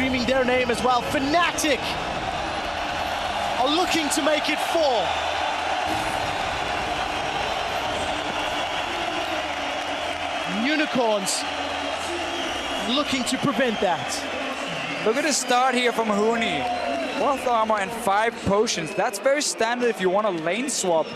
screaming their name as well. Fnatic are looking to make it 4. Unicorns looking to prevent that. Look at the start here from Huni. 4th armor and 5 potions. That's very standard if you want a lane swap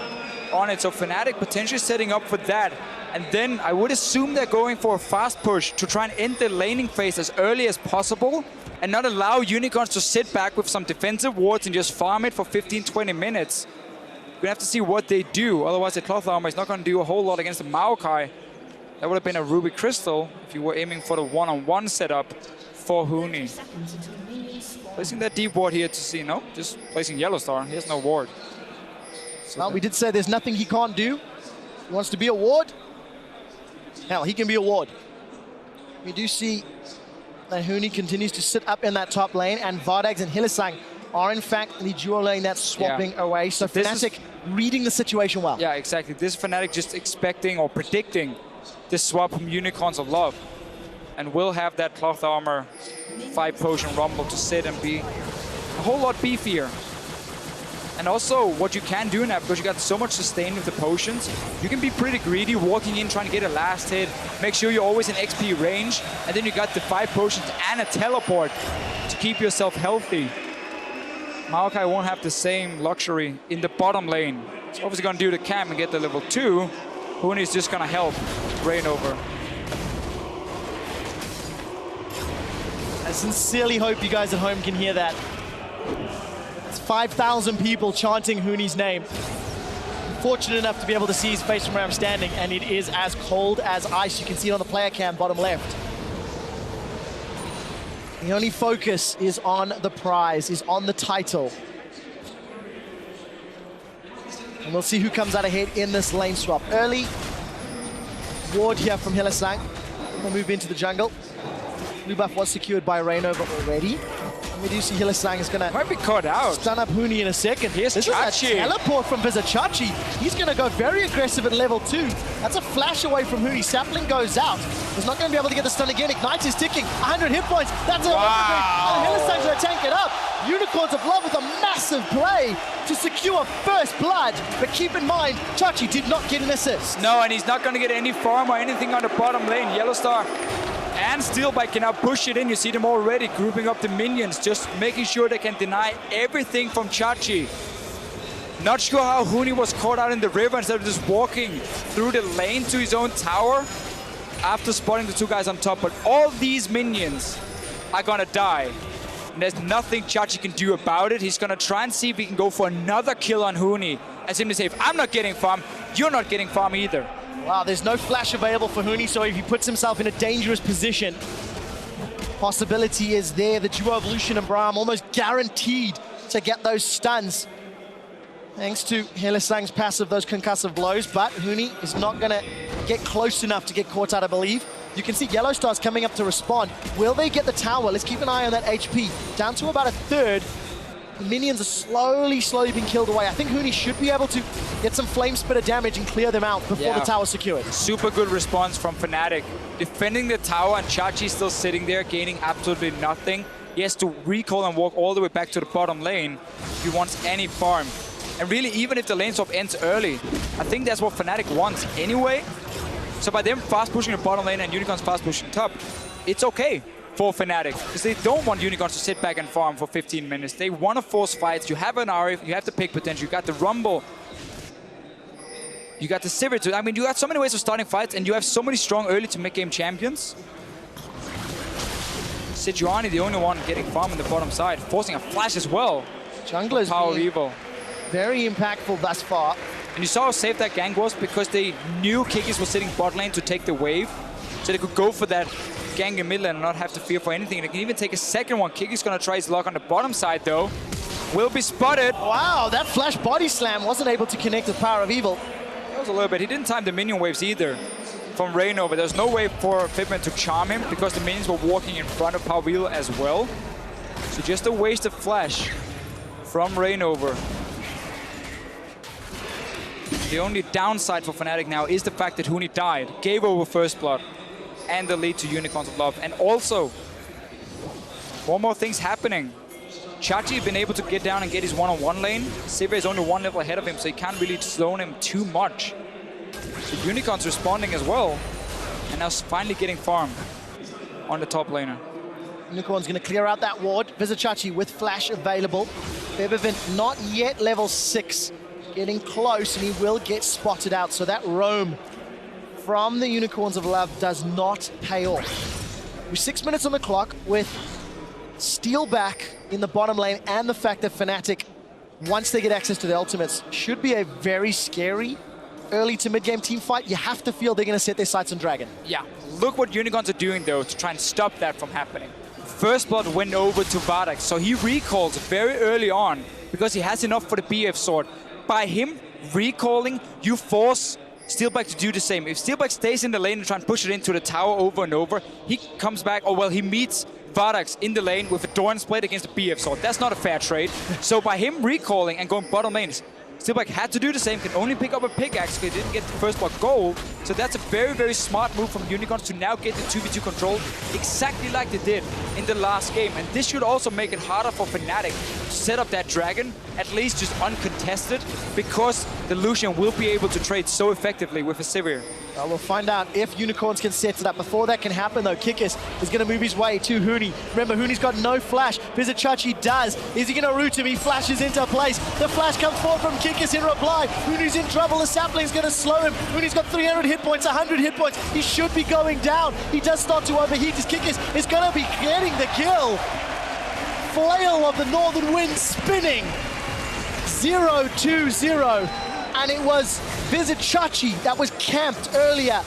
on it. So Fnatic potentially setting up for that. And then I would assume they're going for a fast push to try and end the laning phase as early as possible and not allow Unicorns to sit back with some defensive wards and just farm it for 15-20 minutes. We're gonna have to see what they do. Otherwise the cloth armor is not gonna do a whole lot against the Maokai. That would have been a Ruby Crystal if you were aiming for the one-on-one setup for Huni. Placing that deep ward here to see, no, just placing Yellow Star. He has no ward. So well, we did say there's nothing he can't do. He wants to be a ward. Hell, he can be a ward. We do see that Huni continues to sit up in that top lane, and Vardags and Hylissang are in fact the dual lane that's swapping away. So Fnatic reading the situation well. Yeah, exactly. This Fnatic just expecting or predicting this swap from Unicorns of Love, and will have that cloth armor 5 potion rumble to sit and be a whole lot beefier. And also what you can do now, because you got so much sustain with the potions, you can be pretty greedy walking in trying to get a last hit, make sure you're always in XP range, and then you got the 5 potions and a teleport to keep yourself healthy. Maokai won't have the same luxury in the bottom lane. He's obviously gonna do the camp and get the level 2. Huni is just gonna help Rain over. I sincerely hope you guys at home can hear that. It's 5,000 people chanting Huni's name. I'm fortunate enough to be able to see his face from where I'm standing, and it is as cold as ice. You can see it on the player cam, bottom left. The only focus is on the prize, is on the title. And we'll see who comes out ahead in this lane swap. Early ward here from Hylissang. We'll move into the jungle. Blue buff was secured by Rainover already. And we do see Hylissang is going to might be caught out. Stun up Huni in a second. Here's this Chachi. is a teleport from Chachi. He's going to go very aggressive at level 2. That's a flash away from Huni. Sapling goes out. He's not going to be able to get the stun again. Ignite is ticking. 100 hit points. That's a wow. And Hylissang's going to tank it up. Unicorns of Love with a massive play to secure first blood. But keep in mind, Chachi did not get an assist. No, and he's not going to get any farm or anything on the bottom lane. Yellow Star and Steelbike can now push it in. You see them already grouping up the minions, just making sure they can deny everything from Chachi. Not sure how Huni was caught out in the river instead of just walking through the lane to his own tower after spotting the 2 guys on top. But all these minions are gonna die. And there's nothing Chachi can do about it. He's gonna try and see if he can go for another kill on Huni and simply say, if I'm not getting farm, you're not getting farm either. Wow, there's no flash available for Huni, so if he puts himself in a dangerous position, possibility is there. The duo of Lucian and Braum almost guaranteed to get those stuns. Thanks to Hylissang's passive, those concussive blows, but Huni is not gonna get close enough to get caught out, I believe. You can see Yellow Star's coming up to respond. Will they get the tower? Let's keep an eye on that HP. Down to about a third. The minions are slowly being killed away. I think Huni should be able to get some flame spitter damage and clear them out before the tower's secured. Super good response from Fnatic. Defending the tower, and Chachi still sitting there, gaining absolutely nothing. He has to recall and walk all the way back to the bottom lane if he wants any farm. And really, even if the lane swap ends early, I think that's what Fnatic wants anyway. So by them fast pushing the bottom lane and Unicorns fast pushing top, it's okay for Fnatic, because they don't want Unicorns to sit back and farm for 15 minutes. They want to force fights. You have an RF, you have the pick potential, you got the Rumble, you got the Sivir. I mean, you got so many ways of starting fights, and you have so many strong early to mid-game champions. Sejuani, the only one getting farm on the bottom side, forcing a flash as well. Jungler's Power of Evil. Very impactful thus far. And you saw how safe that gank was, because they knew Kikis was sitting bot lane to take the wave. So they could go for that gank in mid lane and not have to fear for anything. They can even take a second one. Kikis gonna try his luck on the bottom side though. Will be spotted. Wow, that flash body slam wasn't able to connect with Power of Evil. That was a little bit. He didn't time the minion waves either from Rainover. There's no way for Fitman to charm him because the minions were walking in front of Power of Evil as well. So just a wasted flash from Rainover. The only downside for Fnatic now is the fact that Huni died, gave over first blood, and the lead to Unicorns of Love. And also, one more thing's happening. Chachi has been able to get down and get his one-on-one lane. Sivir is only one level ahead of him, so he can't really slow him too much. The Unicorn's responding as well, and now finally getting farm on the top laner. Unicorn's going to clear out that ward. Vizichachi with flash available. Febiven not yet level 6. Getting close, and he will get spotted out. So that roam from the Unicorns of Love does not pay off. We're 6 minutes on the clock with steal back in the bottom lane, and the fact that Fnatic, once they get access to the ultimates, should be a very scary early to mid-game team fight. You have to feel they're going to set their sights on Dragon. Yeah, look what Unicorns are doing though to try and stop that from happening. First Blood went over to Vardax, so he recalls very early on because he has enough for the BF sword. By him recalling, you force Steelback to do the same. If Steelback stays in the lane and try and push it into the tower over and over, he comes back, or well, he meets Vardax in the lane with a Doran's Blade against a BF sword. That's not a fair trade. So by him recalling and going bottom lane, Steelback had to do the same, can only pick up a pickaxe because he didn't get the first blood gold. So that's a very, very smart move from Unicorns to now get the 2v2 control exactly like they did in the last game. And this should also make it harder for Fnatic to set up that Dragon, at least just uncontested, because the Lucian will be able to trade so effectively with a Sivir. Well, we'll find out if Unicorns can set it up. Before that can happen, though, Kikis is going to move his way to Huni. Remember, Huni's got no flash. Vizichachi does. Is he going to root him? He flashes into place. The flash comes forward from Kikis in reply. Huni's in trouble. The sapling's going to slow him. Huni's got 300 hit points, 100 hit points. He should be going down. He does start to overheat. His Kikis is going to be getting the kill. Flail of the Northern Wind spinning. 0-2-0. And it was Vizichachi that was camped earlier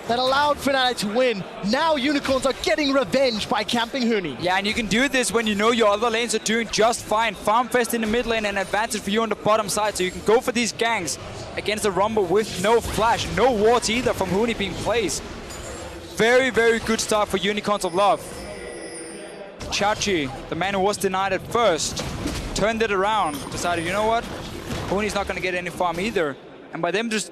that allowed Fnatic to win. Now Unicorns are getting revenge by camping Huni. Yeah, and you can do this when you know your other lanes are doing just fine. Farmfest in the mid lane, an advantage for you on the bottom side, so you can go for these ganks against the Rumble with no flash, no wards either from Huni being placed. Very, very good start for Unicorns of Love. Chachi, the man who was denied at first, turned it around, decided, you know what? Huni's not going to get any farm either. And by them just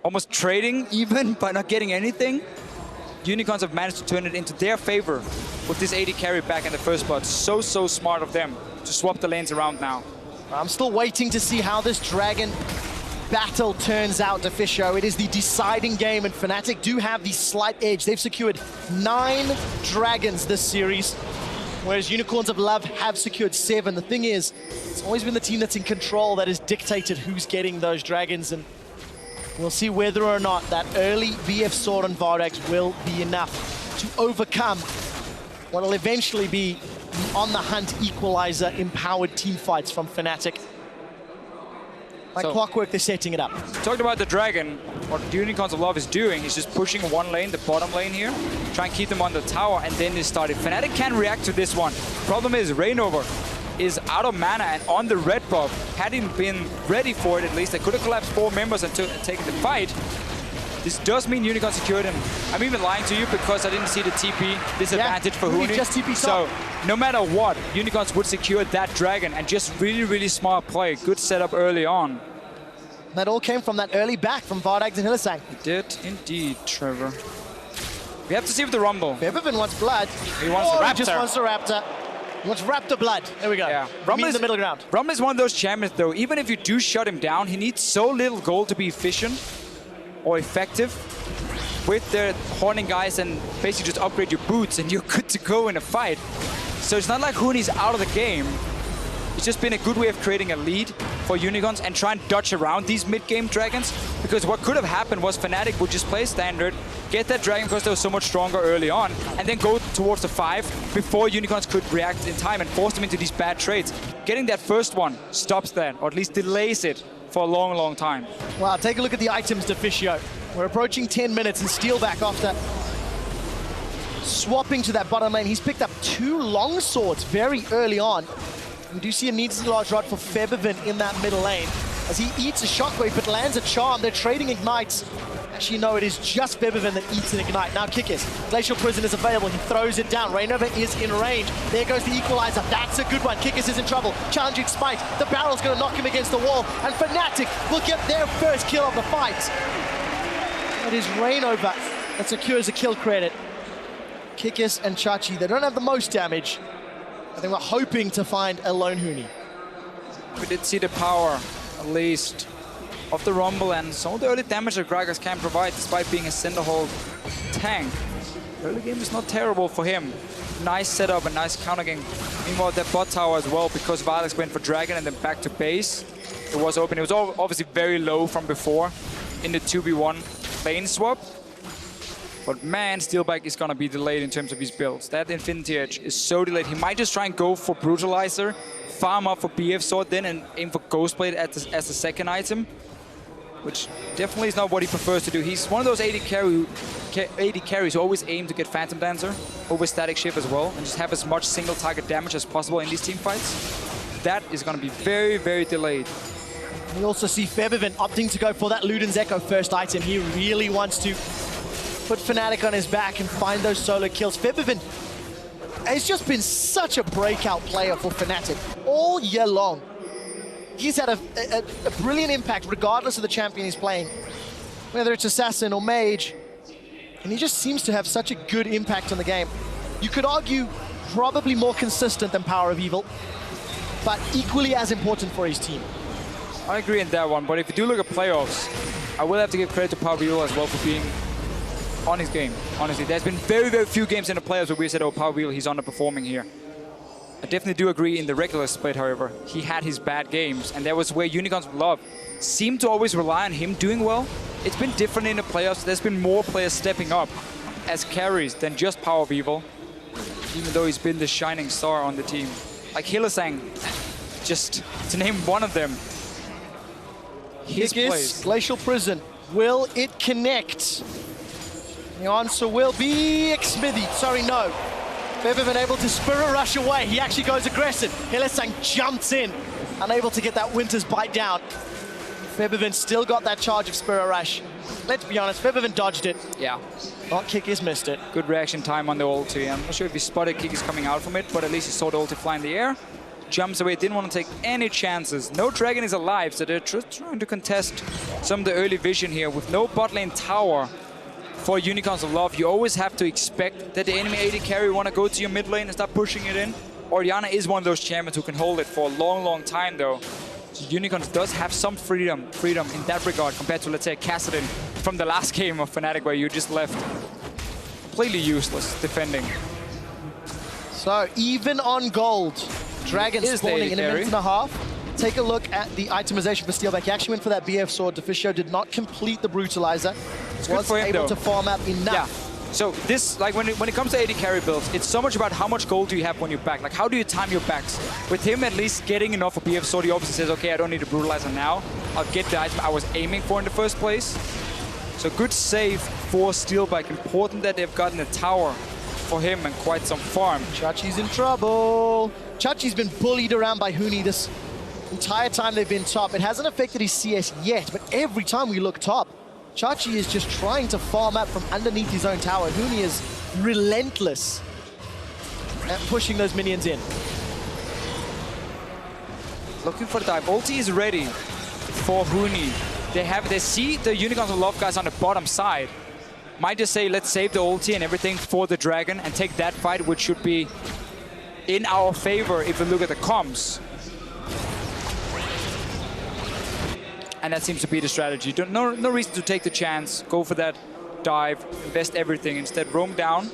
almost trading even by not getting anything, Unicorns have managed to turn it into their favor with this AD carry back in the first blood. So smart of them to swap the lanes around now. I'm still waiting to see how this Dragon battle turns out, Deficio. It is the deciding game, and Fnatic do have the slight edge. They've secured 9 Dragons this series, whereas Unicorns of Love have secured 7. The thing is, it's always been the team that's in control that has dictated who's getting those Dragons, and we'll see whether or not that early BF sword on Vardax will be enough to overcome what will eventually be the on-the-hunt equalizer empowered team fights from Fnatic. Like clockwork, they're setting it up. Talked about the Dragon. What Unicorns of Love is doing is just pushing one lane, the bottom lane here, try and keep them on the tower, and then they started. Fnatic can react to this one. Problem is, Rainover is out of mana and on the red buff. Hadn't been ready for it, at least. They could have collapsed 4 members and taken the fight. This does mean Unicorn secured him. I'm even lying to you because I didn't see the TP disadvantage for Huni. Just TP so no matter what, Unicorns would secure that Dragon, and just really, really smart play. Good setup early on. That all came from that early back from Vardax and Hylissang. It did indeed, Trevor. We have to see with the Rumble. Febiven wants blood. He wants the Raptor. He just wants the Raptor. He wants Raptor blood. There we go. Yeah. Rumble in the middle ground. Rumble is one of those champions, though. Even if you do shut him down, he needs so little gold to be efficient or effective with the horning guys, and basically just upgrade your boots and you're good to go in a fight. So it's not like Huni's out of the game. It's just been a good way of creating a lead for Unicorns and try and dodge around these mid-game Dragons, because what could have happened was Fnatic would just play standard, get that Dragon because they were so much stronger early on, and then go towards the 5 before Unicorns could react in time and force them into these bad trades. Getting that first one stops that, or at least delays it for a long, long time. Wow, take a look at the items, Deficio. We're approaching 10 minutes, and Steelback, after swapping to that bottom lane, he's picked up 2 long swords very early on. We do see a needs large rod for Febiven in that middle lane as he eats a shockwave but lands a charm. They're trading ignites. Actually, no, it is just Febiven that eats an ignite. Now Kikis, Glacial Prison is available. He throws it down. Rainover is in range. There goes the equalizer. That's a good one. Kikis is in trouble. Challenging Spite. The barrel's going to knock him against the wall, and Fnatic will get their first kill of the fight. It is Rainover that secures a kill credit. Kikis and Chachi, they don't have the most damage, I think we're hoping to find a lone Huni. We did see the power, at least, of the Rumble and some of the early damage that Gragas can provide despite being a center hold tank. The early game is not terrible for him. Nice setup and nice counter game. Meanwhile, that bot tower as well, because Vardex went for Dragon and then back to base. It was open. It was obviously very low from before in the 2v1 lane swap. But man, Steelback is going to be delayed in terms of his builds. That Infinity Edge is so delayed. He might just try and go for Brutalizer, farm up for BF Sword then, and aim for Ghostblade as the second item, which definitely is not what he prefers to do. He's one of those AD carries who always aim to get Phantom Dancer over Static Shift as well, and just have as much single target damage as possible in these team fights. That is going to be very, very delayed. We also see Febiven opting to go for that Luden's Echo first item. He really wants to put Fnatic on his back and find those solo kills. Febiven has just been such a breakout player for Fnatic all year long. He's had a brilliant impact regardless of the champion he's playing, whether it's Assassin or Mage, and he just seems to have such a good impact on the game. You could argue probably more consistent than Power of Evil, but equally as important for his team. I agree in that one, but if you do look at playoffs, I will have to give credit to Power of Evil as well for being on his game, honestly. There's been very, very few games in the playoffs where we said, oh, Power of Evil, he's underperforming here. I definitely do agree in the regular split, however. He had his bad games, and that was where Unicorns of Love seemed to always rely on him doing well. It's been different in the playoffs. There's been more players stepping up as carries than just Power of Evil, even though he's been the shining star on the team. Like Hylissang, just to name one of them. His plays. Glacial Prison. Will it connect? The answer will be Xmithy. Sorry, no. Febiven able to Spirit Rush away. He actually goes aggressive. Hylissang jumps in, unable to get that Winter's Bite down. Febiven still got that charge of Spirit Rush. Let's be honest, Febiven dodged it. Yeah. Not Kikis missed it. Good reaction time on the ulti. I'm not sure if he spotted Kikis coming out from it, but at least he saw the ulti fly in the air. Jumps away, didn't want to take any chances. No Dragon is alive, so they're just trying to contest some of the early vision here. With no bot lane tower for Unicorns of Love, you always have to expect that the enemy AD carry want to go to your mid lane and start pushing it in. Orianna is one of those champions who can hold it for a long, long time though. So Unicorns does have some freedom in that regard compared to, let's say, Kassadin from the last game of Fnatic where you just left completely useless defending. So even on gold, Dragon spawning in a minute and a half. Take a look at the itemization for Steelback. He actually went for that BF sword. Deficio did not complete the Brutalizer. Was able to farm up enough. Yeah. So this, like when it comes to AD carry builds, it's so much about how much gold do you have when you back. Like how do you time your backs? With him at least getting enough for BF sword, he obviously says, okay, I don't need a Brutalizer now. I'll get the item I was aiming for in the first place. So good save for Steelback. Important that they've gotten a tower for him and quite some farm. Chachi's in trouble. Chachi's been bullied around by Huni this entire time they've been top. It hasn't affected his CS yet, but every time we look top, Chachi is just trying to farm up from underneath his own tower. Huni is relentless at pushing those minions in. Looking for the dive. Ulti is ready for Huni. They see the Unicorns of Love guys on the bottom side. Might just say, let's save the ulti and everything for the Dragon and take that fight, which should be in our favor if we look at the comms. And that seems to be the strategy. No reason to take the chance, go for that dive, invest everything. Instead, roam down,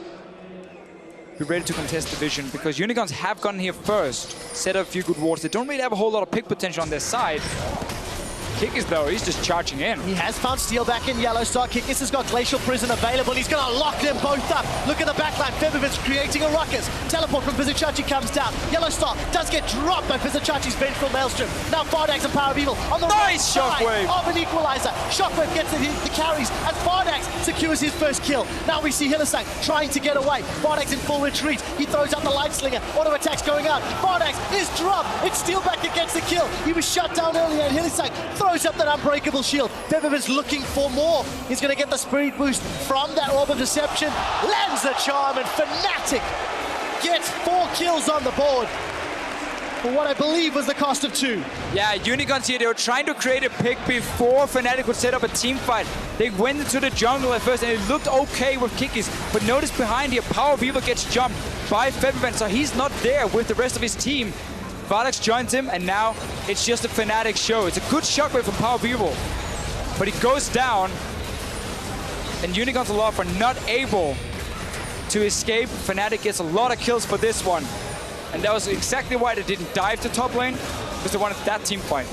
be ready to contest the vision, because Unicorns have gone here first, set up a few good wards. They don't really have a whole lot of pick potential on their side. Kikis, though, he's just charging in. He has found Steelback in Yellow Star. Kikis has got Glacial Prison available. He's going to lock them both up. Look at the backline. Febiven's creating a ruckus. Teleport from Vizichachi comes down. Yellow Star does get dropped by Vizichachi's vengeful Maelstrom. Now Fardax and Power of Evil on the right side of an equalizer. Shockwave gets the carries as Fardax secures his first kill. Now we see Hylissang trying to get away. Fardax in full retreat. He throws out the Light Slinger. Auto attacks going out. Fardax is dropped. It's Steelback against the kill. He was shut down earlier, and Hylissang throws up that unbreakable shield. Febiven's looking for more. He's going to get the speed boost from that Orb of Deception. Lands the charm, and Fnatic gets 4 kills on the board for what I believe was the cost of 2. Yeah, Unicorns here, they were trying to create a pick before Fnatic would set up a team fight. They went into the jungle at first and it looked okay with Kikis, but notice behind here, Power of Evil gets jumped. by Febiven, so he's not there with the rest of his team. Vardax joins him, and now it's just a Fnatic show. It's a good shockwave from Power Beeble, but he goes down, and Unicorns Aloft are not able to escape. Fnatic gets a lot of kills for this one, and that was exactly why they didn't dive to top lane, because they wanted that team fight.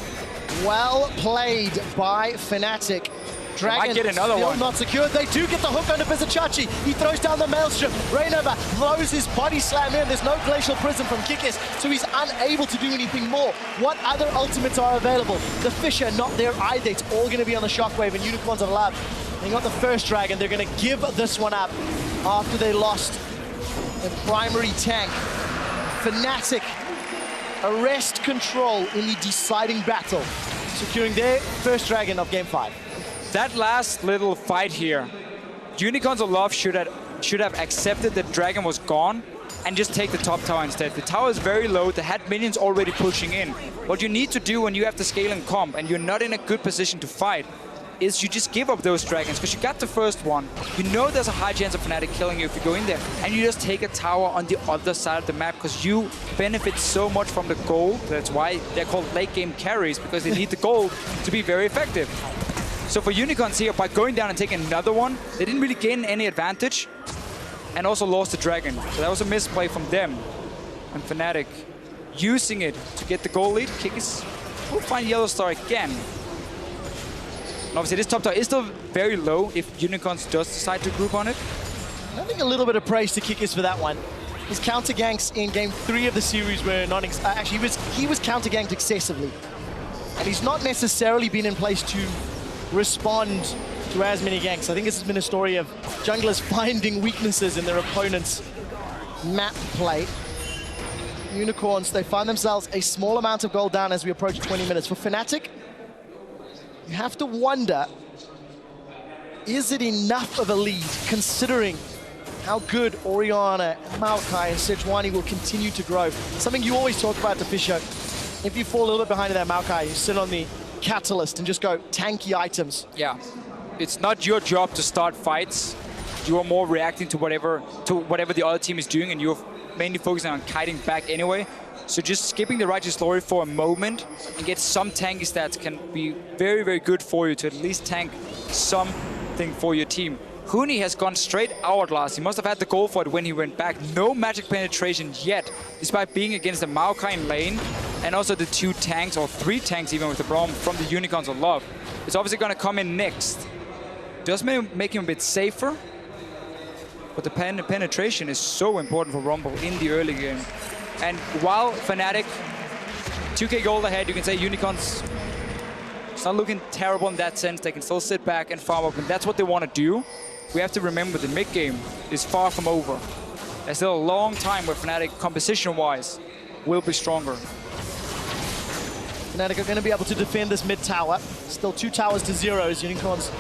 Well played by Fnatic. Dragon might get another still one. Not secured. They do get the hook onto Bizachachi. He throws down the Maelstrom. Rainover throws his body slam in. There's no Glacial Prism from Kikis, so he's unable to do anything more. What other ultimates are available? The Fisher not there either. It's all going to be on the Shockwave, and Unicorns of Love. They got the first Dragon. They're going to give this one up after they lost their primary tank. Fnatic arrest control in the deciding battle, securing their first Dragon of Game 5. That last little fight here, Unicorns of Love should have accepted that Dragon was gone and just take the top tower instead. The tower is very low, they had minions already pushing in. What you need to do when you have the scaling comp and you're not in a good position to fight is you just give up those dragons, because you got the first one. You know there's a high chance of Fnatic killing you if you go in there, and you just take a tower on the other side of the map, because you benefit so much from the gold. That's why they're called late game carries, because they need the gold to be very effective. So for Unicorns here, by going down and taking another one, they didn't really gain any advantage, and also lost the dragon. So that was a misplay from them. And Fnatic using it to get the goal lead. Kikis will find Yellow Star again. And obviously this top tower is still very low if Unicorns does decide to group on it. I think a little bit of praise to Kikis for that one. His counter ganks in Game 3 of the series were not... actually, he was counter ganked excessively. And he's not necessarily been in place to respond to as many ganks. I think this has been a story of junglers finding weaknesses in their opponent's map play. Unicorns, they find themselves a small amount of gold down as we approach 20 minutes. For Fnatic, you have to wonder, is it enough of a lead considering how good Orianna, Maokai, and Sejuani will continue to grow? Something you always talk about, Fisher. If you fall a little bit behind in that Maokai, you sit on the catalyst and just go tanky items. Yeah, it's not your job to start fights. You are more reacting to whatever the other team is doing, and you're mainly focusing on kiting back anyway. So just skipping the Righteous Glory for a moment and get some tanky stats can be very, very good for you to at least tank something for your team. Huni has gone straight Hourglass. He must have had the goal for it when he went back. No magic penetration yet, despite being against the Maokai in lane, and also the 2 tanks, or 3 tanks even with the Braum from the Unicorns of Love. It's obviously going to come in next. Does make him a bit safer, but the penetration is so important for Rumble in the early game. And while Fnatic, 2k gold ahead, you can say Unicorns, it's not looking terrible in that sense. They can still sit back and farm up, and that's what they want to do. We have to remember the mid game is far from over. There's still a long time where Fnatic, composition-wise, will be stronger. Fnatic are going to be able to defend this mid tower. Still 2 towers to 0 as Unicorns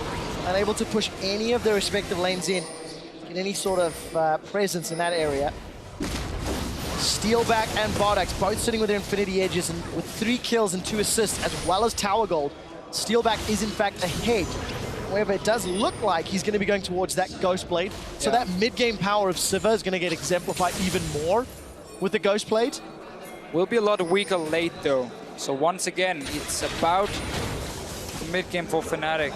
unable to push any of their respective lanes in. Get any sort of presence in that area. Steelback and Vardax both sitting with their Infinity Edges, and with 3 kills and 2 assists as well as tower gold. Steelback is in fact ahead. However, it does look like he's going to be going towards that Ghost Blade. So that mid-game power of Sivir is going to get exemplified even more with the Ghost Blade. Will be a lot weaker late though. So once again, it's about the mid-game for Fnatic.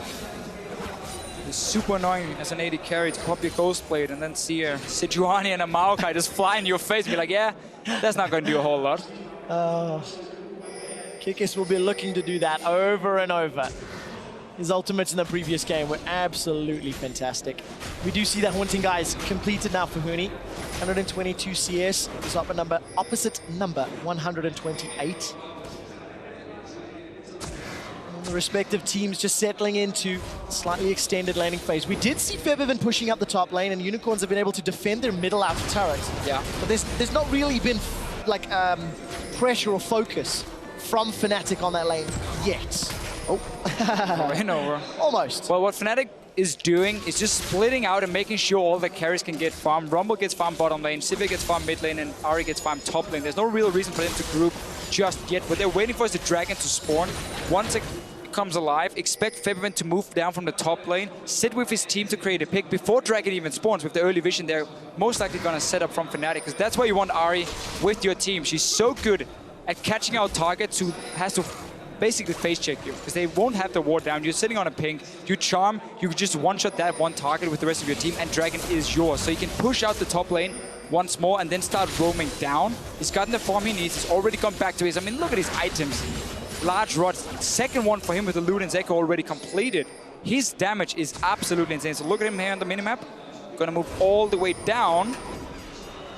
It's super annoying as an AD carry to pop your Ghost Blade and then see a Sejuani and a Maokai just fly in your face and be like, yeah, that's not going to do a whole lot. Kikis will be looking to do that over and over. His ultimates in the previous game were absolutely fantastic. We do see that Haunting Guys completed now for Huni. 122 CS, is up at opposite number 128. And the respective teams just settling into slightly extended laning phase. We did see Febiven pushing up the top lane, and Unicorns have been able to defend their middle outer turrets. Yeah. But there's not really been like pressure or focus from Fnatic on that lane yet. Oh. Win over. Almost. Well, what Fnatic is doing is just splitting out and making sure all the carries can get farmed. Rumble gets farmed bottom lane, Sivir gets farmed mid lane, and Ahri gets farmed top lane. There's no real reason for them to group just yet, but they're waiting for the dragon to spawn. Once comes alive, expect Febiven to move down from the top lane, sit with his team to create a pick before Dragon even spawns. With the early vision, they're most likely going to set up from Fnatic, because that's why you want Ahri with your team. She's so good at catching out targets who has to basically face check you, because they won't have the ward down. You're sitting on a ping, you charm, you just one-shot that one target with the rest of your team, and Dragon is yours. So you can push out the top lane once more and then start roaming down. He's gotten the farm he needs. He's already gone back to his... I mean, look at his items. Large rods, second one for him with the Luden's Echo already completed. His damage is absolutely insane. So look at him here on the minimap. Gonna move all the way down.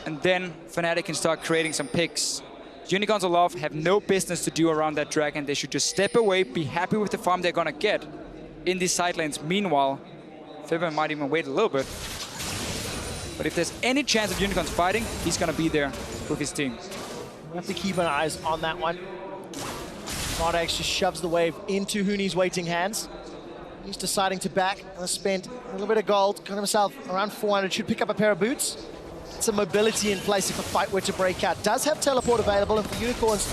And then Fnatic can start creating some picks. Unicorns of Love have no business to do around that Dragon. They should just step away, be happy with the farm they're gonna get in these side lanes. Meanwhile, Febiven might even wait a little bit. But if there's any chance of Unicorns fighting, he's gonna be there with his team. We have to keep our eyes on that one. Fnatic just shoves the wave into Huni's waiting hands. He's deciding to back. Spent a little bit of gold, got himself around 400, should pick up a pair of boots. Some mobility in place if a fight were to break out. Does have teleport available, and for Unicorns,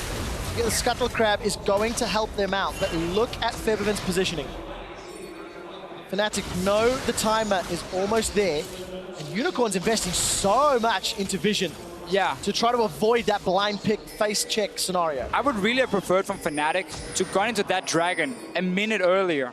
the Scuttle Crab is going to help them out. But look at Febiven's positioning. Fnatic know the timer is almost there, and Unicorns investing so much into vision. Yeah. To try to avoid that blind pick face check scenario. I would really have preferred from Fnatic to go into that Dragon a minute earlier.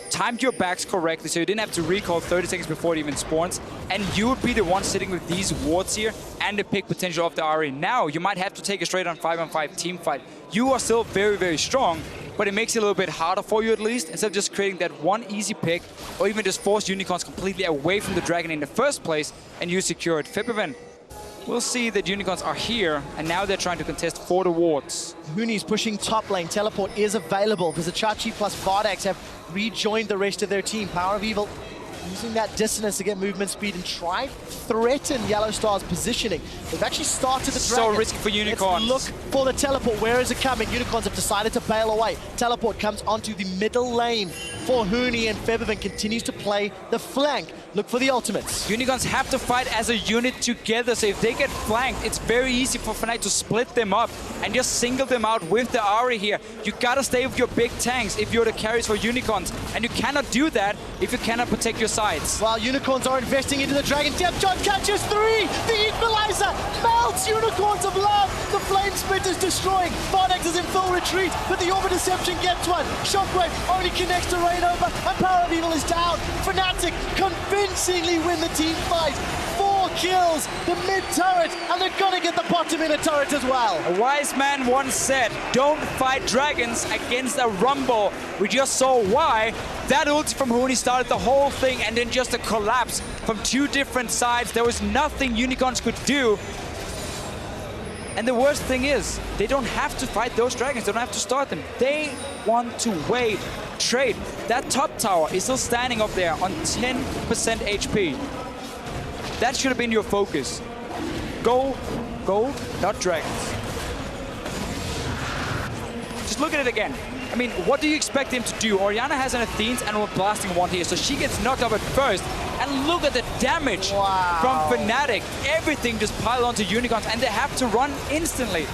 Timed your backs correctly so you didn't have to recall 30 seconds before it even spawns. And you would be the one sitting with these wards here and the pick potential of the Ahri. Now you might have to take a straight on 5-on-5 team fight. You are still very, very strong, but it makes it a little bit harder for you at least, instead of just creating that one easy pick, or even just force Unicorns completely away from the Dragon in the first place and you secure it. Febiven, we'll see that Unicorns are here, and now they're trying to contest for the wards. Huni's pushing top lane. Teleport is available because Achachi plus Vardax have rejoined the rest of their team. Power of Evil using that dissonance to get movement speed and try to threaten Yellowstar's positioning. They've actually started the Dragon. So risky for Unicorns. Let's look for the teleport. Where is it coming? Unicorns have decided to bail away. Teleport comes onto the middle lane for Huni, and Febiven continues to play the flank. Look for the ultimates. Unicorns have to fight as a unit together, so if they get flanked, it's very easy for Fnatic to split them up and just single them out with the Ahri here. You gotta stay with your big tanks if you're the carries for Unicorns, and you cannot do that if you cannot protect your sides. While Unicorns are investing into the Dragon, Depth Shot catches 3! The Equalizer melts Unicorns of Love! The Flame Split is destroying. Vardax is in full retreat, but the Orb of Deception gets one. Shockwave only connects to Rainover, and Power of Evil is down. Fnatic convincingly win the team fight. 4 kills, the mid turret, and they're gonna get the bottom inner turret as well. A wise man once said, don't fight dragons against a rumble. We just saw why. That ulti from Huni started the whole thing, and then just a collapse from 2 different sides. There was nothing Unicorns could do. And the worst thing is, they don't have to fight those dragons. They don't have to start them. They want to wait, trade. That top tower is still standing up there on 10% HP. That should have been your focus. Go, not dragons. Just look at it again. I mean, what do you expect him to do? Orianna has an Athene's Animal Blasting one here, so she gets knocked up at first. And look at the damage from Fnatic. Everything just piled onto Unicorns, and they have to run instantly.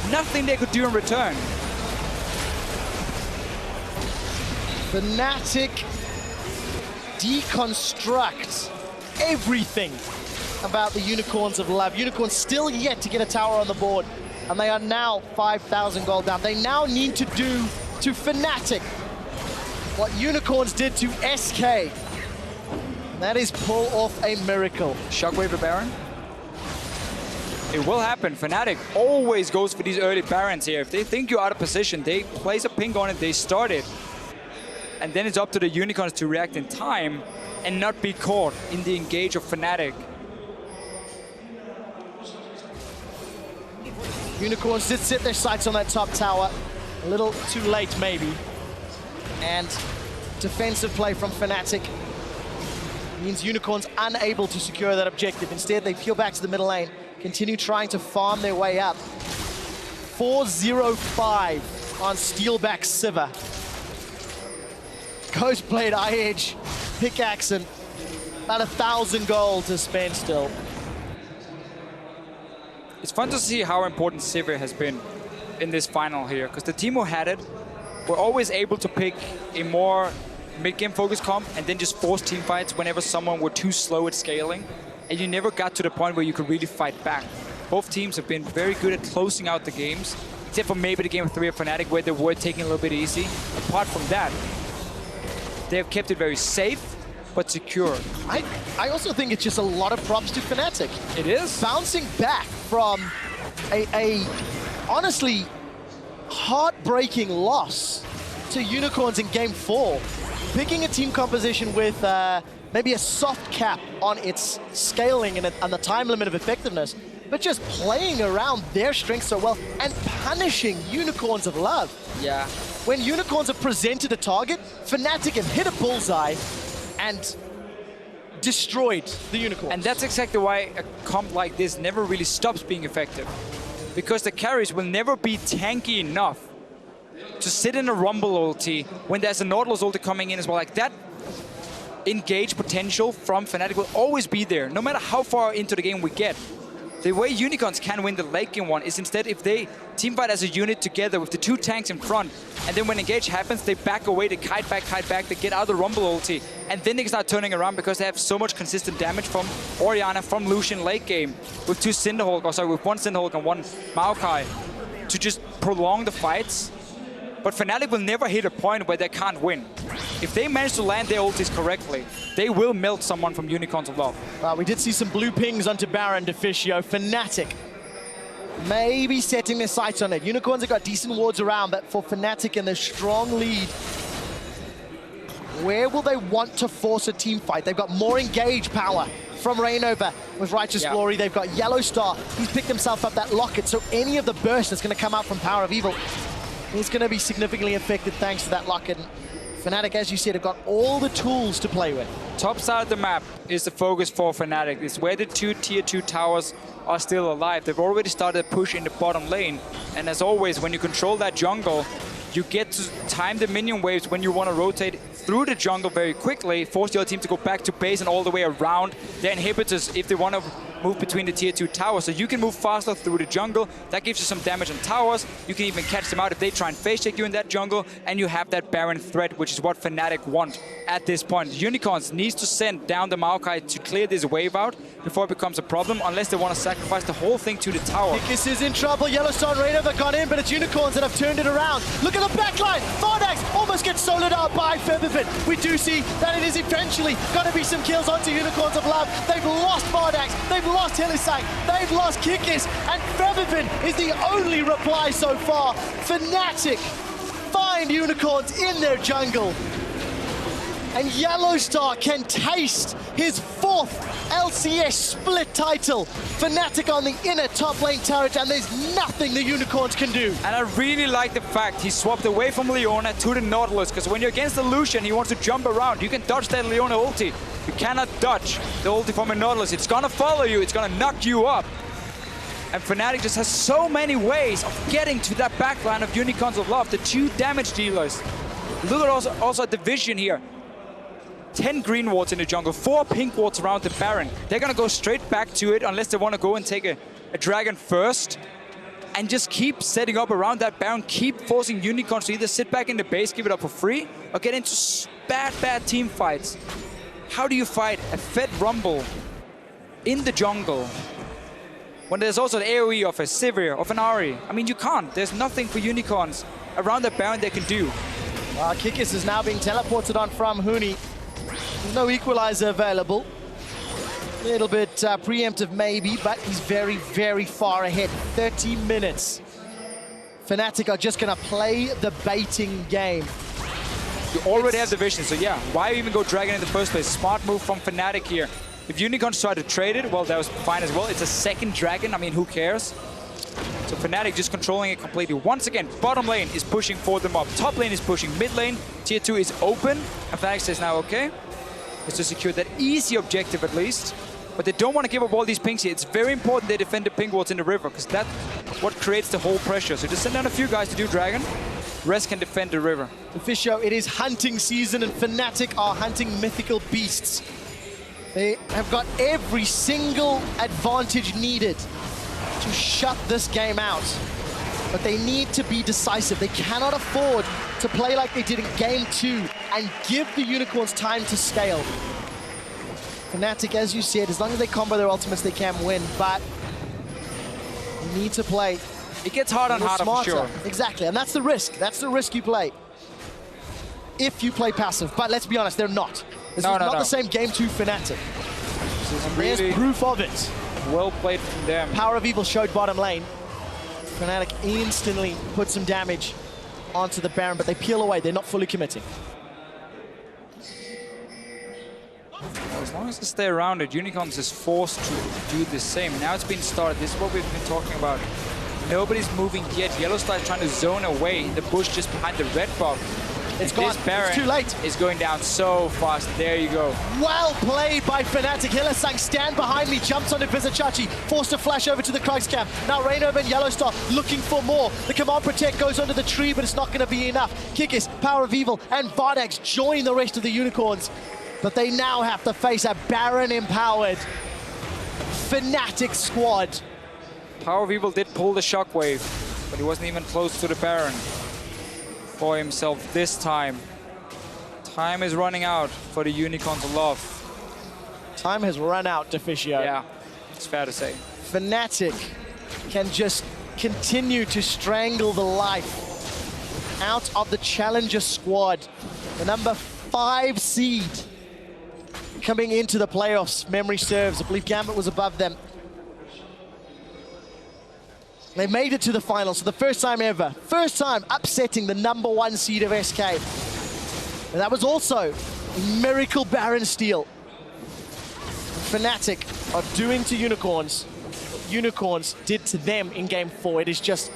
Nothing they could do in return. Fnatic deconstruct everything about the Unicorns of Love. Unicorns still yet to get a tower on the board, and they are now 5,000 gold down. They now need to do to Fnatic what Unicorns did to SK. And that is pull off a miracle. Shockwave the Baron. It will happen. Fnatic always goes for these early Barons here. If they think you're out of position, they place a ping on it, they start it. And then it's up to the Unicorns to react in time and not be caught in the engage of Fnatic. Unicorns did set their sights on that top tower. A little too late, maybe. And defensive play from Fnatic means Unicorns unable to secure that objective. Instead, they peel back to the middle lane, continue trying to farm their way up. 4-0-5 on Steelback Sivir. Ghostblade, Eye-Edge, Pickaxe, and about 1,000 gold to spend still. It's fun to see how important Sivir has been in this final here, because the team who had it were always able to pick a more mid-game focus comp and then just force team fights whenever someone were too slow at scaling. And you never got to the point where you could really fight back. Both teams have been very good at closing out the games, except for maybe the game 3 of Fnatic where they were taking a little bit easy. Apart from that, they have kept it very safe, but secure. I also think it's just a lot of props to Fnatic. It is. Bouncing back from a honestly heartbreaking loss to Unicorns in game 4. Picking a team composition with maybe a soft cap on its scaling and the time limit of effectiveness, but just playing around their strengths so well and punishing Unicorns of Love. Yeah. When Unicorns are presented a target, Fnatic have hit a bullseye and destroyed the Unicorns. And that's exactly why a comp like this never really stops being effective. Because the carries will never be tanky enough to sit in a Rumble ulti when there's a Nautilus ulti coming in as well. Like that engage potential from Fnatic will always be there, no matter how far into the game we get. The way Unicorns can win the late game one is instead if they teamfight as a unit together with the 2 tanks in front, and then when engage happens, they back away, they kite back, they get out of the Rumble ulti, and then they can start turning around because they have so much consistent damage from Orianna, from Lucian late game, with 2 Cinderhulk, or sorry, with 1 Cinderhulk and 1 Maokai, to just prolong the fights. But Fnatic will never hit a point where they can't win. If they manage to land their ultis correctly, they will melt someone from Unicorns of Love. We did see some blue pings onto Baron Deficio. Fnatic maybe setting their sights on it. Unicorns have got decent wards around, but for Fnatic in their strong lead, where will they want to force a team fight? They've got more engage power from Reignover with Righteous Glory. They've got Yellow Star. He's picked himself up that locket, so any of the burst that's going to come out from Power of Evil is going to be significantly affected thanks to that locket. Fnatic, as you said, have got all the tools to play with. Top side of the map is the focus for Fnatic. It's where the 2 tier 2 towers are still alive. They've already started a push in the bottom lane. And as always, when you control that jungle, you get to time the minion waves when you want to rotate through the jungle very quickly, force the other team to go back to base and all the way around their inhibitors if they want to move between the tier 2 towers. So you can move faster through the jungle. That gives you some damage on towers. You can even catch them out if they try and face check you in that jungle, and you have that Baron threat, which is what Fnatic want at this point. Unicorns needs to send down the Maokai to clear this wave out before it becomes a problem, unless they want to sacrifice the whole thing to the tower. Kikis is in trouble. Yellowstone Reignover got in, but it's Unicorns that have turned it around. Look at the backline. Fardax almost gets soloed out by Featherfin. We do see that it is eventually going to be some kills onto Unicorns of Love. They've lost Fardax. They've lost Hillisang. They've lost Kikis. And Featherfin is the only reply so far. Fnatic find Unicorns in their jungle. And Yellowstar can taste his 4th LCS split title. Fnatic on the inner top lane turret, and there's nothing the Unicorns can do. And I really like the fact he swapped away from Leona to the Nautilus, because when you're against the Lucian, he wants to jump around. You can dodge that Leona ulti. You cannot dodge the ulti from a Nautilus. It's gonna follow you, it's gonna knock you up. And Fnatic just has so many ways of getting to that backline of Unicorns of Love, the 2 damage dealers. Look at also at the vision here. 10 green wards in the jungle, 4 pink wards around the Baron. They're gonna go straight back to it unless they wanna go and take a dragon first and just keep setting up around that Baron, keep forcing Unicorns to either sit back in the base, give it up for free, or get into bad team fights. How do you fight a fed Rumble in the jungle when there's also an AoE of a Sivir, of an Ahri? I mean, you can't. There's nothing for Unicorns around that Baron they can do. Kikis is now being teleported on from Huni. There's no equalizer available. A little bit preemptive maybe, but he's very, very far ahead. 30 minutes. Fnatic are just going to play the baiting game. You already have the vision, so yeah, why even go Dragon in the first place? Smart move from Fnatic here. If Unicorns try to trade it, well, that was fine as well. It's a second Dragon, I mean, who cares? So Fnatic just controlling it completely. Once again, bottom lane is pushing for them up. Top lane is pushing mid lane. Tier 2 is open. And Fnatic says now, okay, is to secure that easy objective at least. But they don't want to give up all these pings here. It's very important they defend the ping wards in the river, because that's what creates the whole pressure. So just send down a few guys to do Dragon. Rest can defend the river. Official, it is hunting season, and Fnatic are hunting mythical beasts. They have got every single advantage needed to shut this game out. But they need to be decisive. They cannot afford to play like they did in Game 2 and give the Unicorns time to scale. Fnatic, as you said, as long as they combo their ultimates, they can win, but you need to play. It gets harder and harder for sure. Exactly, and that's the risk. That's the risk you play if you play passive. But let's be honest, they're not. This is not the same Game 2 Fnatic. And really there's proof of it. Well played from them. Power of Evil showed bottom lane. Fnatic instantly put some damage onto the Baron, but they peel away. They're not fully committing. As long as they stay around it, Unicorns is forced to do the same. Now it's been started. This is what we've been talking about. Nobody's moving yet. Yellowstar is trying to zone away in the bush just behind the red buff. It's gone. It's too late. Is going down so fast. There you go. Well played by Fnatic. Hylissang, stand behind me, jumps onto Vizicachi, forced to flash over to the Krux camp. Now Reynova and Yellowstar looking for more. The Command Protect goes under the tree, but it's not going to be enough. Kikis, Power of Evil, and Vardax join the rest of the Unicorns. But they now have to face a Baron-empowered Fnatic squad. Power of Evil did pull the Shockwave, but he wasn't even close to the Baron for himself this time. Time is running out for the Unicorns of Love. Time has run out, Deficio. Yeah, it's fair to say. Fnatic can just continue to strangle the life out of the Challenger squad. The number 5 seed coming into the playoffs, memory serves. I believe Gambit was above them. They made it to the finals for the first time ever. First time upsetting the number 1 seed of SK. And that was also a miracle Baron steal. Fnatic are doing to Unicorns what Unicorns did to them in Game 4. It is just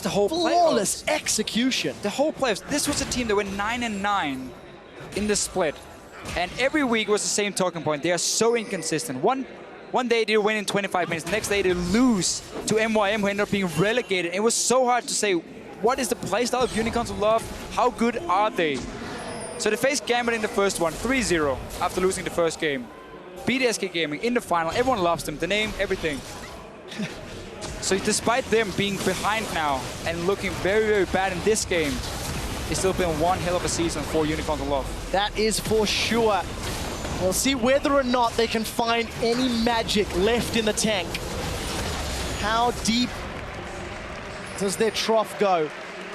the whole flawless execution. The whole playoffs. This was a team that went 9-9 in the split. And every week was the same talking point. They are so inconsistent. One day they win in 25 minutes. The next day they lose to MYM, who ended up being relegated. It was so hard to say, what is the playstyle of Unicorns of Love? How good are they? So they faced Gambit in the first one, 3-0, after losing the first game. Beat SK Gaming in the final. Everyone loves them. The name, everything. So despite them being behind now and looking very, very bad in this game, it's still been one hell of a season for Unicorns of Love. That is for sure. We'll see whether or not they can find any magic left in the tank. How deep does their trough go?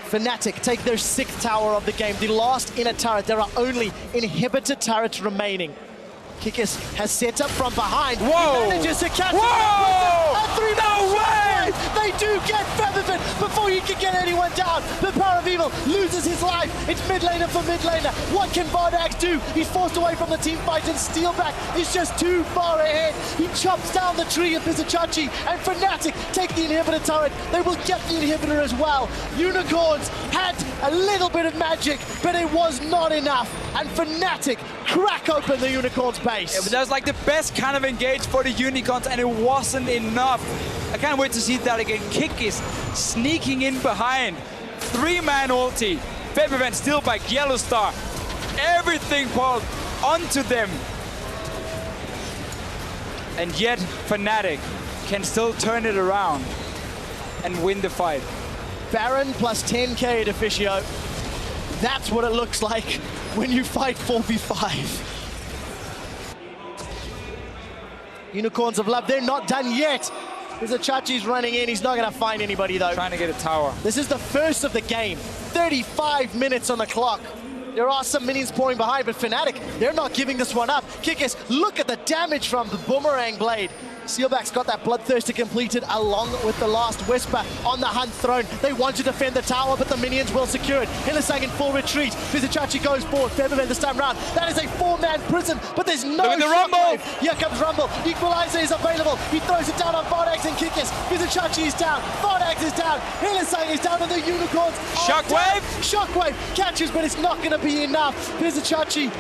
Fnatic take their 6th tower of the game, the last inner turret. There are only inhibitor turrets remaining. Kikis has set up from behind. Whoa! He manages to catch Whoa! No way! They do get Featherfin before he can get anyone down. The Power of Evil loses his life. It's mid laner for mid laner. What can Vardax do? He's forced away from the team fight, and Steelback is just too far ahead. He chops down the tree of Vizicachi, and Fnatic take the inhibitor turret. They will get the inhibitor as well. Unicorns had a little bit of magic, but it was not enough. And Fnatic crack open the Unicorns base. Yeah, but that was like the best kind of engage for the Unicorns, and it wasn't enough. I can't wait to see that again. Kikis sneaking in behind. 3-man ulti. Featherfin, Steelback, Yellowstar. Everything pulled onto them. And yet, Fnatic can still turn it around and win the fight. Baron plus 10k at Deficio. That's what it looks like when you fight 4v5. Unicorns of Love, they're not done yet. Vizicachi's running in. He's not going to find anybody, though. Trying to get a tower. This is the first of the game. 35 minutes on the clock. There are some minions pouring behind, but Fnatic, they're not giving this one up. Kikis, look at the damage from the Boomerang Blade. Sealback's got that Bloodthirster completed along with the last Whisper on the Hunt throne. They want to defend the tower, but the minions will secure it. Hylissang in full retreat. Vizicachi goes forward. Featherfin this time round. That is a 4-man prison, but there's no Look at the Rumble! Here comes Rumble. Equalizer is available. He throws it down on Vardax and Kikis. Vizicachi is down. Vardax is down. Hylissang is down, and the Unicorns Shockwave! Shockwave catches, but it's not going to be enough. Vizicachi,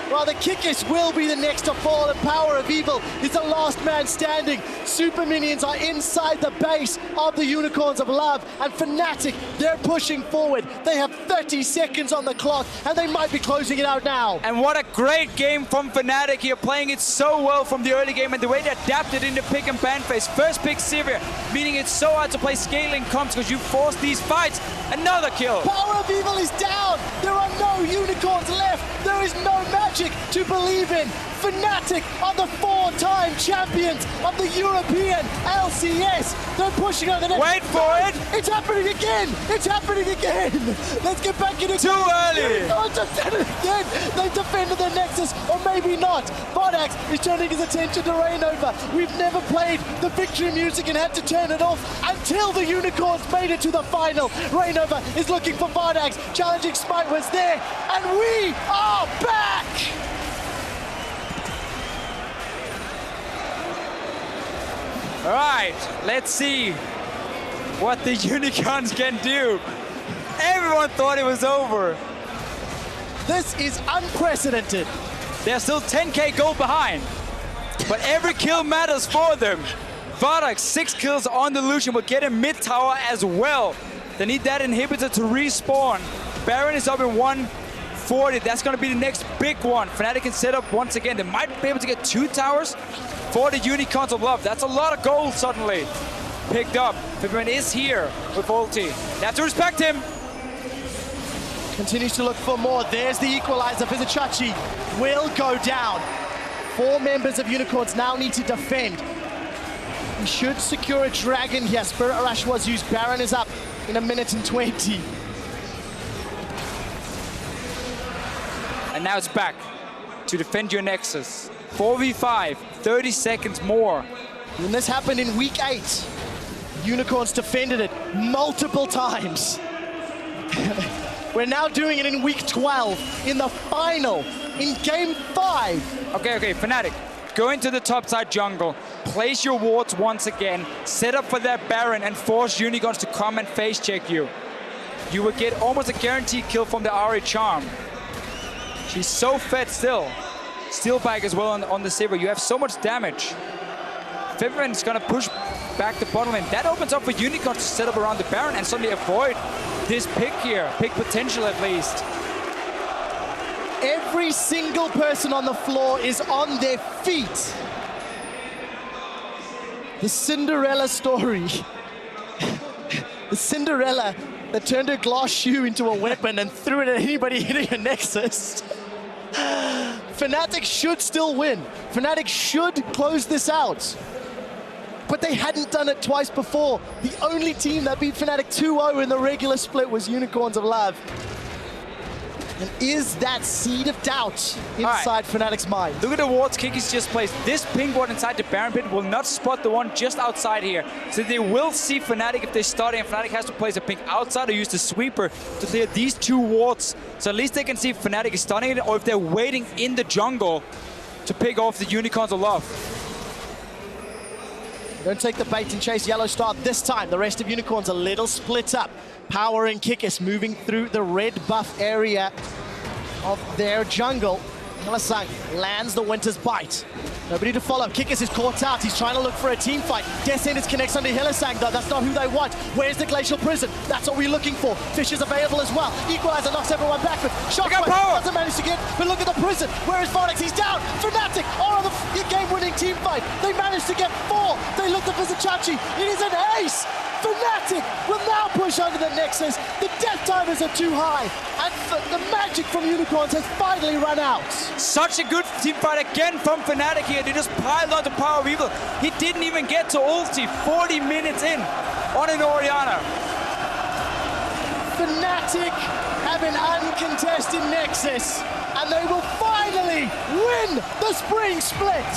well, the Kikis will be the next to fall, and Power of Evil is the last man standing. Super minions are inside the base of the Unicorns of Love, and Fnatic, they're pushing forward. They have 30 seconds on the clock, and they might be closing it out now. And what a great game from Fnatic here, playing it so well from the early game, and the way they adapted in the pick and ban phase. First pick Sivir, meaning it's so hard to play scaling comps because you force these fights. Another kill. Power of Evil is down. There are no unicorns left. There is no magic to believe in. Fnatic are the 4-time champions of the European LCS. They're pushing on the next. Wait for it. It's happening again. It's happening again. Let's get back into it. Too early. Oh, just did it again. They've defended the Nexus, or maybe not. Vodax is turning his attention to Rainova. We've never played the victory music and had to turn it off until the unicorns made it to the final. Rainova is looking for Vodax. Challenging Smite was there, and we are back. All right, let's see what the unicorns can do. Everyone thought it was over. This is unprecedented. They're still 10k gold behind, but every kill matters for them. Vodax, 6 kills on the Lucian, will get a mid tower as well. They need that inhibitor to respawn. Baron is up in 140. That's going to be the next big one. Fnatic can set up once again. They might be able to get 2 towers for the Unicorns of Love. That's a lot of gold suddenly picked up. Fibman is here with ulti. They have to respect him. Continues to look for more. There's the equalizer. Vizicachi will go down. 4 members of Unicorns now need to defend. He should secure a dragon here. Spirit Rush was used. Baron is up in 1 minute and 20. And now it's back to defend your Nexus. 4v5, 30 seconds more. When this happened in week 8, Unicorns defended it multiple times. We're now doing it in week 12, in the final, in game 5. Okay, Fnatic, go into the top side jungle, place your wards once again, set up for that Baron and force Unicorns to come and face check you. You will get almost a guaranteed kill from the Ahri Charm. She's so fed still. Steel bag as well on the Sivir. You have so much damage. Fibman is going to push back the bottom lane. That opens up for Unicorns to set up around the Baron and suddenly avoid this pick here. Pick potential at least. Every single person on the floor is on their feet. The Cinderella story. The Cinderella that turned her glass shoe into a weapon and threw it at anybody hitting a Nexus. Fnatic should still win. Fnatic should close this out. But they hadn't done it twice before. The only team that beat Fnatic 2-0 in the regular split was Unicorns of Love. And is that seed of doubt inside Fnatic's mind? Look at the wards Kiki's just placed. This ping ward inside the Baron pit will not spot the one just outside here. So they will see Fnatic if they start it, and Fnatic has to place a ping outside or use the sweeper to clear these 2 wards. So at least they can see if Fnatic is stunning it or if they're waiting in the jungle to pick off the Unicorns of Love. Don't take the bait and chase Yellow Star this time. The rest of Unicorns a little split up. Power and Kikis moving through the red buff area of their jungle. Hylissang lands the Winter's Bite. Nobody to follow. Kikis is caught out. He's trying to look for a team fight. Descendants connects under Hylissang though. That's not who they want. Where's the Glacial Prison? That's what we're looking for. Fish is available as well. Equalizer knocks everyone backward. Shockwave doesn't manage to get, but look at the prison. Where is Vodax? He's down. Fnatic are on the game-winning team fight. They managed to get 4. They look at Vizicachi. It is an ace. Fnatic will now push under the Nexus. The death timers are too high, and the magic from Unicorns has finally run out. Such a good team fight again from Fnatic here. They just piled on the Power of Evil. He didn't even get to ulti 40 minutes in on an Orianna. Fnatic have an uncontested Nexus, and they will finally win the Spring Split.